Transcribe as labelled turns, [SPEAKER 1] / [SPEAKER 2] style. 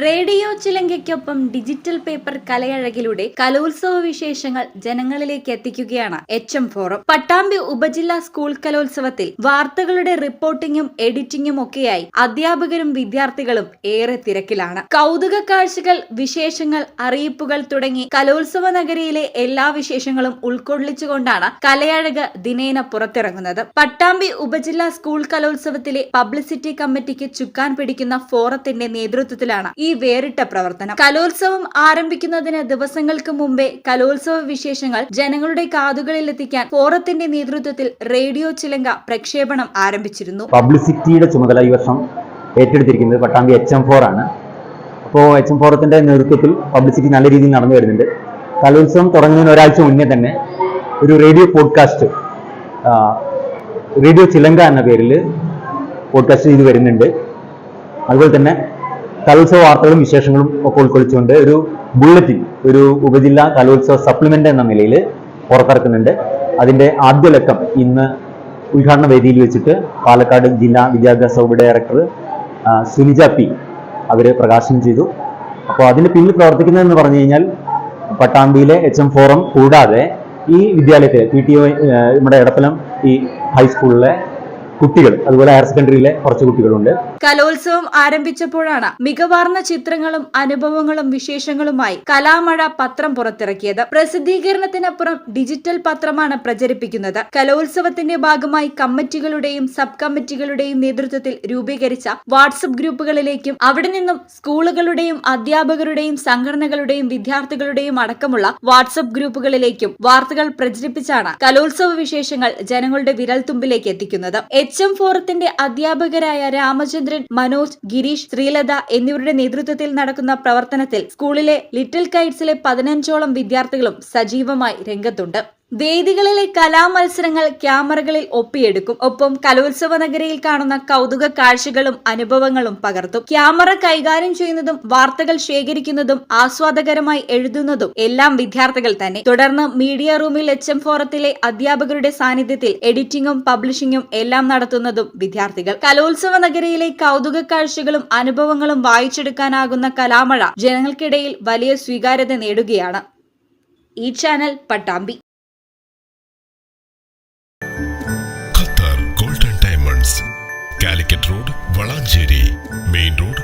[SPEAKER 1] Radio ചിലങ്കയ്ക്കൊപ്പം digital paper കലയഴകിലൂടെ കലോത്സവ വിശേഷങ്ങൾ ജനങ്ങളിലേക്ക് എത്തിക്കുകയാണ് HM ഫോറം. പട്ടാമ്പി ഉപജില്ലാ സ്കൂൾ കലോത്സവത്തിൽ വാർത്തകളുടെ റിപ്പോർട്ടിംഗും എഡിറ്റിംഗും ഒക്കെയായി അധ്യാപകരും വിദ്യാർത്ഥികളും ഏറെ തിരക്കിലാണ്. കൗതുക കാഴ്ചകൾ, വിശേഷങ്ങൾ, അറിയിപ്പുകൾ തുടങ്ങി കലോത്സവ നഗരിയിലെ എല്ലാ വിശേഷങ്ങളും ഉൾക്കൊള്ളിച്ചുകൊണ്ടാണ് കലയഴക് ദിനേന പുറത്തിറങ്ങുന്നത്. പട്ടാമ്പി ഉപജില്ലാ സ്കൂൾ കലോത്സവത്തിലെ പബ്ലിസിറ്റി കമ്മിറ്റിക്ക് ചുക്കാൻ പിടിക്കുന്ന ഫോറത്തിന്റെ നേതൃത്വത്തിലാണ് ഈ വേറിട്ട പ്രവർത്തനം. കലോത്സവം ആരംഭിക്കുന്നതിന് ദിവസങ്ങൾക്ക് മുമ്പേ കലോത്സവ വിശേഷങ്ങൾ ജനങ്ങളുടെ കാതുകളിൽ എത്തിക്കാൻ ഫോറത്തിന്റെ നേതൃത്വത്തിൽ റേഡിയോ ചിലങ്ക പ്രക്ഷേപണം ആരംഭിച്ചിരുന്നു.
[SPEAKER 2] പബ്ലിസിറ്റിയുടെ ചുമതല ഈ വർഷം ഏറ്റെടുത്തിരിക്കുന്നത് പട്ടാമ്പി HM ആണ്. അപ്പോൾ HM ഫോറത്തിന്റെ നേതൃത്വത്തിൽ പബ്ലിസിറ്റി നല്ല രീതിയിൽ നടന്നു വരുന്നുണ്ട്. കലോത്സവം തുടങ്ങുന്നതിന് ഒരാഴ്ച മുന്നേ തന്നെ ഒരു റേഡിയോ പോഡ്കാസ്റ്റ് റേഡിയോ ചിലങ്ക എന്ന പേരിൽ പോഡ്കാസ്റ്റ് ചെയ്ത് വരുന്നുണ്ട്. അതുപോലെ തന്നെ കലോത്സവ വാർത്തകളും വിശേഷങ്ങളും ഒക്കെ ഉൾക്കൊള്ളിച്ചുകൊണ്ട് ഒരു ബുള്ളറ്റിൻ, ഒരു ഉപജില്ലാ കലോത്സവ സപ്ലിമെന്റ് എന്ന നിലയിൽ പുറത്തിറക്കുന്നുണ്ട്. അതിന്റെ ആദ്യ ലക്കം ഇന്ന് ഉദ്ഘാടന വേദിയിൽ വെച്ചിട്ട് പാലക്കാട് ജില്ലാ വിദ്യാഭ്യാസ വകുപ്പ് ഡയറക്ടർ സുനിജ പി അവര് പ്രകാശനം ചെയ്തു. അപ്പോൾ അതിന് പിന്നിൽ പ്രവർത്തിക്കുന്നതെന്ന് പറഞ്ഞു കഴിഞ്ഞാൽ പട്ടാമ്പിയിലെ HM ഫോറം കൂടാതെ ഈ വിദ്യാലയത്തിലെ PTO നമ്മുടെ എടപ്പലം ഈ ഹൈസ്കൂളിലെ കുട്ടികൾ, അതുപോലെ ഹയർ സെക്കൻഡറിയിലെ കുറച്ച് കുട്ടികളുണ്ട്.
[SPEAKER 1] കലോത്സവം ആരംഭിച്ചപ്പോഴാണ് മികവാർന്ന ചിത്രങ്ങളും അനുഭവങ്ങളും വിശേഷങ്ങളുമായി കലാമഴ പത്രം പുറത്തിറക്കിയത്. പ്രസിദ്ധീകരണത്തിനപ്പുറം ഡിജിറ്റൽ പത്രമാണ് പ്രചരിപ്പിക്കുന്നത്. കലോത്സവത്തിന്റെ ഭാഗമായി കമ്മിറ്റികളുടെയും സബ് കമ്മിറ്റികളുടെയും നേതൃത്വത്തിൽ രൂപീകരിച്ച വാട്സപ്പ് ഗ്രൂപ്പുകളിലേക്കും അവിടെ നിന്നും സ്കൂളുകളുടെയും അധ്യാപകരുടെയും സംഘടനകളുടെയും വിദ്യാർത്ഥികളുടെയും അടക്കമുള്ള വാട്സപ്പ് ഗ്രൂപ്പുകളിലേക്കും വാർത്തകൾ പ്രചരിപ്പിച്ചാണ് കലോത്സവ വിശേഷങ്ങൾ ജനങ്ങളുടെ വിരൽത്തുമ്പിലേക്ക് എത്തിക്കുന്നത്. HM ഫോറത്തിന്റെ അധ്യാപകരായ രാമചന്ദ്രൻ, മനോജ്, ഗിരീഷ്, ശ്രീലത എന്നിവരുടെ നേതൃത്വത്തിൽ നടക്കുന്ന പ്രവർത്തനത്തിൽ സ്കൂളിലെ ലിറ്റിൽ കൈറ്റ്സിലെ 15ഓളം വിദ്യാർത്ഥികളും സജീവമായി രംഗത്തുണ്ട്. വേദികളിലെ കലാമത്സരങ്ങൾ ക്യാമറകളിൽ ഒപ്പിയെടുക്കും. ഒപ്പം കലോത്സവ നഗരിയിൽ കാണുന്ന കൗതുക കാഴ്ചകളും അനുഭവങ്ങളും പകർത്തും. ക്യാമറ കൈകാര്യം ചെയ്യുന്നതും വാർത്തകൾ ശേഖരിക്കുന്നതും ആസ്വാദകരമായി എഴുതുന്നതും എല്ലാം വിദ്യാർത്ഥികൾ തന്നെ. തുടർന്ന് മീഡിയ റൂമിൽ HM ഫോറത്തിലെ അധ്യാപകരുടെ സാന്നിധ്യത്തിൽ എഡിറ്റിംഗും പബ്ലിഷിംഗും എല്ലാം നടത്തുന്നതും വിദ്യാർത്ഥികൾ. കലോത്സവ നഗരിയിലെ കൗതുക കാഴ്ചകളും അനുഭവങ്ങളും വായിച്ചെടുക്കാനാകുന്ന കലാമഴ ജനങ്ങൾക്കിടയിൽ വലിയ സ്വീകാര്യത നേടുകയാണ്. ഈ channel Pattambi.
[SPEAKER 3] Calicut road, Valanchery main road,